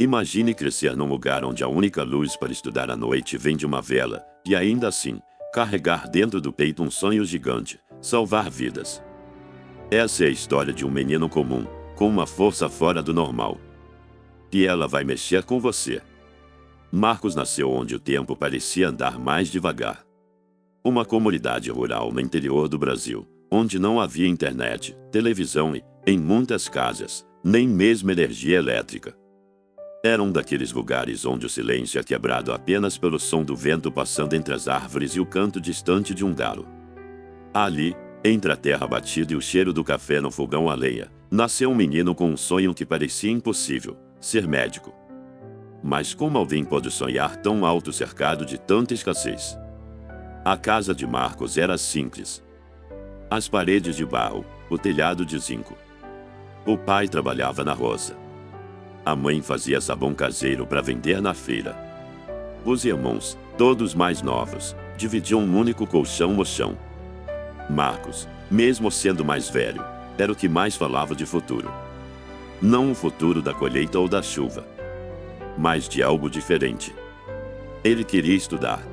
Imagine crescer num lugar onde a única luz para estudar à noite vem de uma vela, e ainda assim, carregar dentro do peito um sonho gigante, salvar vidas. Essa é a história de um menino comum, com uma força fora do normal. E ela vai mexer com você. Marcos nasceu onde o tempo parecia andar mais devagar. Uma comunidade rural no interior do Brasil, onde não havia internet, televisão e, em muitas casas, nem mesmo energia elétrica. Era um daqueles lugares onde o silêncio é quebrado apenas pelo som do vento passando entre as árvores e o canto distante de um galo. Ali, entre a terra batida e o cheiro do café no fogão a lenha, nasceu um menino com um sonho que parecia impossível: ser médico. Mas como alguém pode sonhar tão alto cercado de tanta escassez? A casa de Marcos era simples. As paredes de barro, o telhado de zinco. O pai trabalhava na roça. A mãe fazia sabão caseiro para vender na feira. Os irmãos, todos mais novos, dividiam um único colchão no chão. Marcos, mesmo sendo mais velho, era o que mais falava de futuro. Não o futuro da colheita ou da chuva, mas de algo diferente. Ele queria estudar.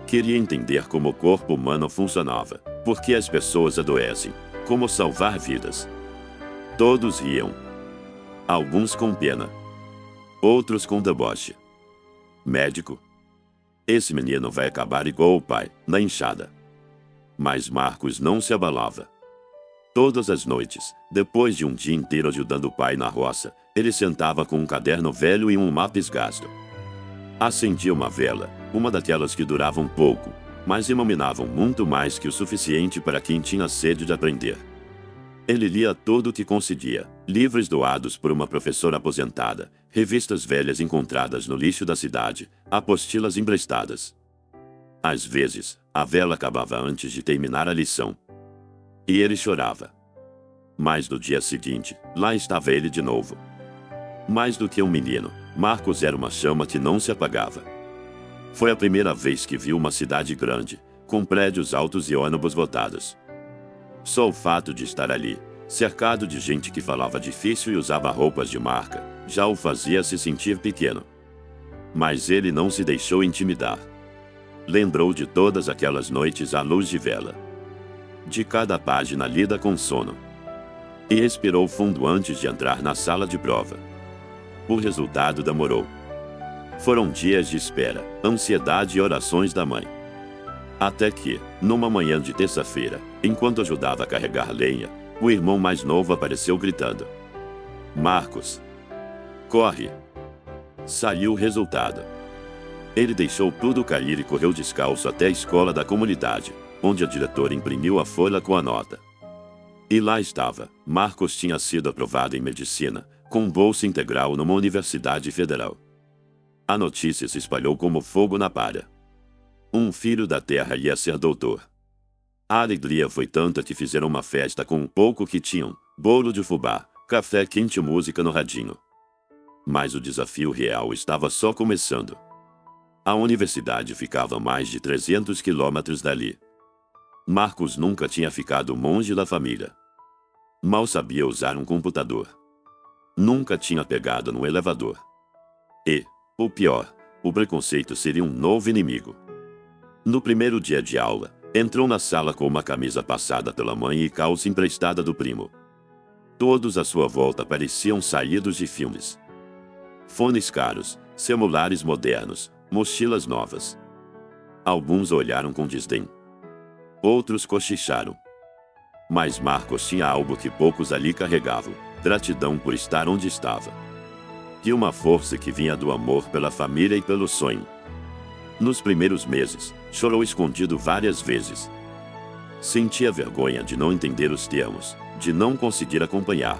Queria entender como o corpo humano funcionava, por que as pessoas adoecem, como salvar vidas. Todos riam. Alguns com pena. Outros com deboche. Médico? Esse menino vai acabar igual o pai, na enxada. Mas Marcos não se abalava. Todas as noites, depois de um dia inteiro ajudando o pai na roça, ele sentava com um caderno velho e um lápis gasto. Acendia uma vela, uma daquelas que duravam pouco, mas iluminavam muito mais que o suficiente para quem tinha sede de aprender. Ele lia tudo o que conseguia: livros doados por uma professora aposentada, revistas velhas encontradas no lixo da cidade, apostilas emprestadas. Às vezes, a vela acabava antes de terminar a lição. E ele chorava. Mas no dia seguinte, lá estava ele de novo. Mais do que um menino, Marcos era uma chama que não se apagava. Foi a primeira vez que viu uma cidade grande, com prédios altos e ônibus lotados. Só o fato de estar ali, cercado de gente que falava difícil e usava roupas de marca, já o fazia se sentir pequeno. Mas ele não se deixou intimidar. Lembrou de todas aquelas noites à luz de vela. De cada página lida com sono. E respirou fundo antes de entrar na sala de prova. O resultado demorou. Foram dias de espera, ansiedade e orações da mãe. Até que, numa manhã de terça-feira, enquanto ajudava a carregar lenha, o irmão mais novo apareceu gritando: "Marcos! Corre!" Saiu o resultado. Ele deixou tudo cair e correu descalço até a escola da comunidade, onde a diretora imprimiu a folha com a nota. E lá estava: Marcos tinha sido aprovado em medicina, com bolsa integral numa universidade federal. A notícia se espalhou como fogo na palha. Um filho da terra ia ser doutor. A alegria foi tanta que fizeram uma festa com o pouco que tinham: bolo de fubá, café quente e música no radinho. Mas o desafio real estava só começando. A universidade ficava a mais de 300 quilômetros dali. Marcos nunca tinha ficado longe da família. Mal sabia usar um computador. Nunca tinha pegado no elevador. E, o pior, o preconceito seria um novo inimigo. No primeiro dia de aula, entrou na sala com uma camisa passada pela mãe e calça emprestada do primo. Todos à sua volta pareciam saídos de filmes. Fones caros, celulares modernos, mochilas novas. Alguns olharam com desdém. Outros cochicharam. Mas Marcos tinha algo que poucos ali carregavam: gratidão por estar onde estava. E uma força que vinha do amor pela família e pelo sonho. Nos primeiros meses, chorou escondido várias vezes. Sentia vergonha de não entender os termos, de não conseguir acompanhar.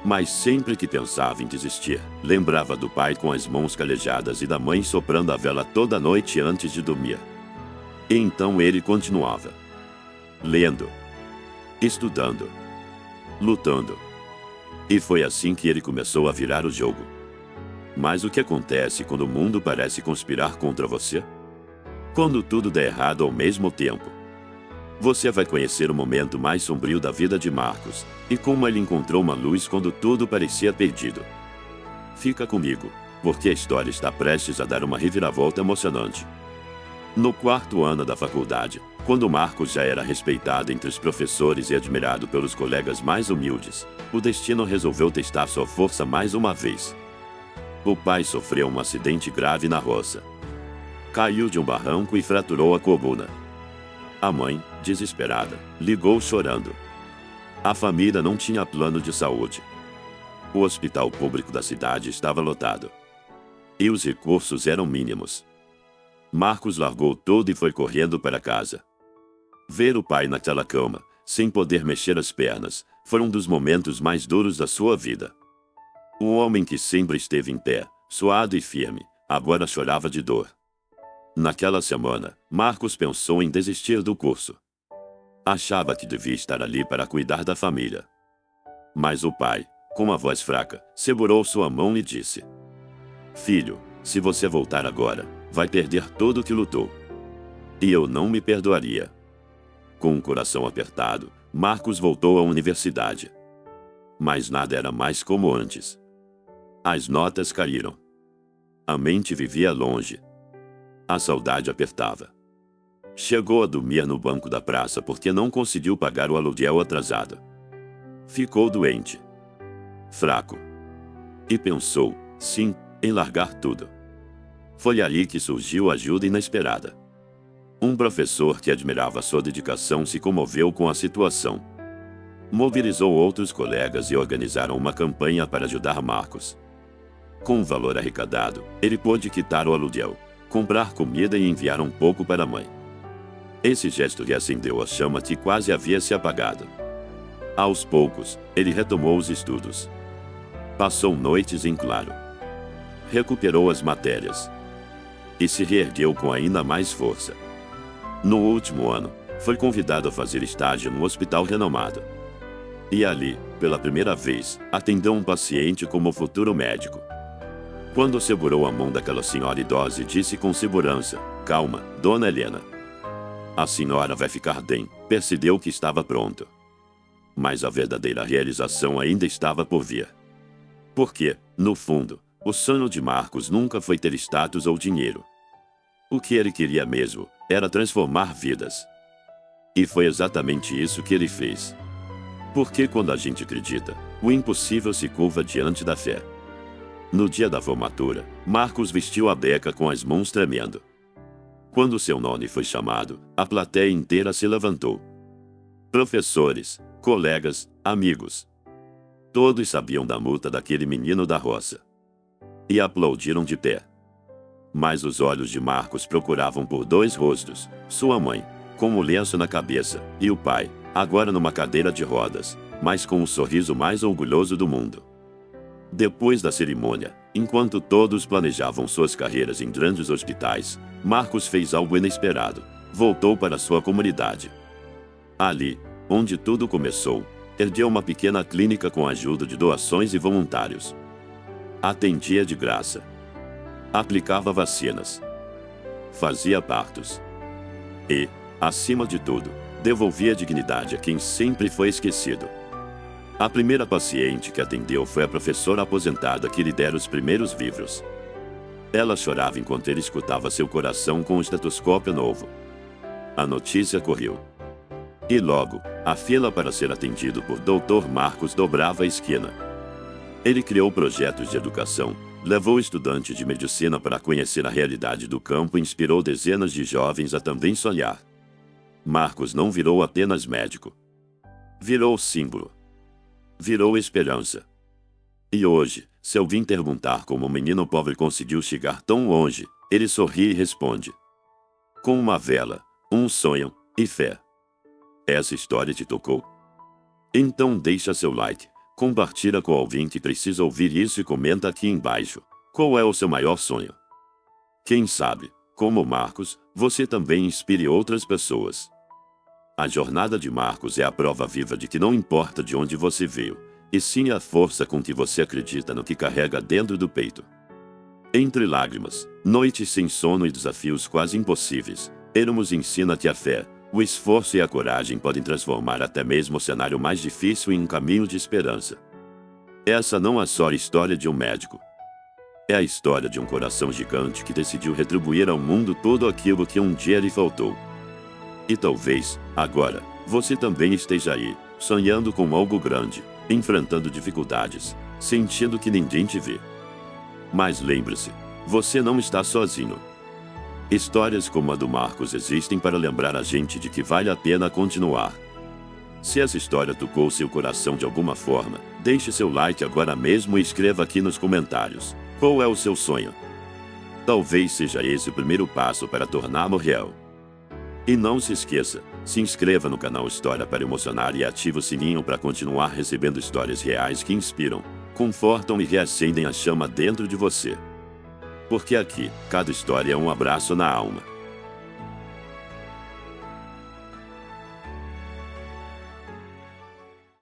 Mas sempre que pensava em desistir, lembrava do pai com as mãos calejadas e da mãe soprando a vela toda noite antes de dormir. E então ele continuava. Lendo. Estudando. Lutando. E foi assim que ele começou a virar o jogo. Mas o que acontece quando o mundo parece conspirar contra você? Quando tudo dá errado ao mesmo tempo. Você vai conhecer o momento mais sombrio da vida de Marcos, e como ele encontrou uma luz quando tudo parecia perdido. Fica comigo, porque a história está prestes a dar uma reviravolta emocionante. No quarto ano da faculdade, quando Marcos já era respeitado entre os professores e admirado pelos colegas mais humildes, o destino resolveu testar sua força mais uma vez. O pai sofreu um acidente grave na roça. Caiu de um barranco e fraturou a coluna. A mãe, desesperada, ligou chorando. A família não tinha plano de saúde. O hospital público da cidade estava lotado. E os recursos eram mínimos. Marcos largou tudo e foi correndo para casa. Ver o pai naquela cama, sem poder mexer as pernas, foi um dos momentos mais duros da sua vida. O homem que sempre esteve em pé, suado e firme, agora chorava de dor. Naquela semana, Marcos pensou em desistir do curso. Achava que devia estar ali para cuidar da família. Mas o pai, com uma voz fraca, segurou sua mão e disse: "Filho, se você voltar agora, vai perder tudo o que lutou. E eu não me perdoaria." Com o coração apertado, Marcos voltou à universidade. Mas nada era mais como antes. As notas caíram. A mente vivia longe. A saudade apertava. Chegou a dormir no banco da praça porque não conseguiu pagar o aluguel atrasado. Ficou doente. Fraco. E pensou, sim, em largar tudo. Foi ali que surgiu ajuda inesperada. Um professor que admirava sua dedicação se comoveu com a situação. Mobilizou outros colegas e organizaram uma campanha para ajudar Marcos. Com o valor arrecadado, ele pôde quitar o aluguel, comprar comida e enviar um pouco para a mãe. Esse gesto reacendeu a chama que quase havia se apagado. Aos poucos, ele retomou os estudos. Passou noites em claro. Recuperou as matérias. E se reergueu com ainda mais força. No último ano, foi convidado a fazer estágio num hospital renomado. E ali, pela primeira vez, atendeu um paciente como futuro médico. Quando segurou a mão daquela senhora idosa e disse com segurança: "Calma, Dona Helena. A senhora vai ficar bem", percebeu que estava pronto. Mas a verdadeira realização ainda estava por vir. Porque, no fundo, o sonho de Marcos nunca foi ter status ou dinheiro. O que ele queria mesmo era transformar vidas. E foi exatamente isso que ele fez. Porque quando a gente acredita, o impossível se curva diante da fé. No dia da formatura, Marcos vestiu a beca com as mãos tremendo. Quando seu nome foi chamado, a plateia inteira se levantou. Professores, colegas, amigos. Todos sabiam da multa daquele menino da roça. E aplaudiram de pé. Mas os olhos de Marcos procuravam por dois rostos: sua mãe, com um lenço na cabeça, e o pai, agora numa cadeira de rodas, mas com o sorriso mais orgulhoso do mundo. Depois da cerimônia, enquanto todos planejavam suas carreiras em grandes hospitais, Marcos fez algo inesperado: voltou para sua comunidade. Ali, onde tudo começou, ergueu uma pequena clínica com a ajuda de doações e voluntários. Atendia de graça. Aplicava vacinas. Fazia partos. E, acima de tudo, devolvia dignidade a quem sempre foi esquecido. A primeira paciente que atendeu foi a professora aposentada que lhe dera os primeiros vivos. Ela chorava enquanto ele escutava seu coração com o estetoscópio novo. A notícia correu. E logo, a fila para ser atendido por Dr. Marcos dobrava a esquina. Ele criou projetos de educação, levou estudantes de medicina para conhecer a realidade do campo e inspirou dezenas de jovens a também sonhar. Marcos não virou apenas médico. Virou símbolo. Virou esperança. E hoje, se alguém perguntar como o menino pobre conseguiu chegar tão longe, ele sorri e responde: com uma vela, um sonho e fé. Essa história te tocou? Então deixa seu like, compartilha com alguém que precisa ouvir isso e comenta aqui embaixo: qual é o seu maior sonho? Quem sabe, como Marcos, você também inspire outras pessoas. A jornada de Marcos é a prova viva de que não importa de onde você veio, e sim a força com que você acredita no que carrega dentro do peito. Entre lágrimas, noites sem sono e desafios quase impossíveis, ele nos ensina que a fé, o esforço e a coragem podem transformar até mesmo o cenário mais difícil em um caminho de esperança. Essa não é só a história de um médico. É a história de um coração gigante que decidiu retribuir ao mundo todo aquilo que um dia lhe faltou. E talvez, agora, você também esteja aí, sonhando com algo grande, enfrentando dificuldades, sentindo que ninguém te vê. Mas lembre-se, você não está sozinho. Histórias como a do Marcos existem para lembrar a gente de que vale a pena continuar. Se essa história tocou seu coração de alguma forma, deixe seu like agora mesmo e escreva aqui nos comentários. Qual é o seu sonho? Talvez seja esse o primeiro passo para torná-lo real. E não se esqueça, se inscreva no canal História para Emocionar e ative o sininho para continuar recebendo histórias reais que inspiram, confortam e reacendem a chama dentro de você. Porque aqui, cada história é um abraço na alma.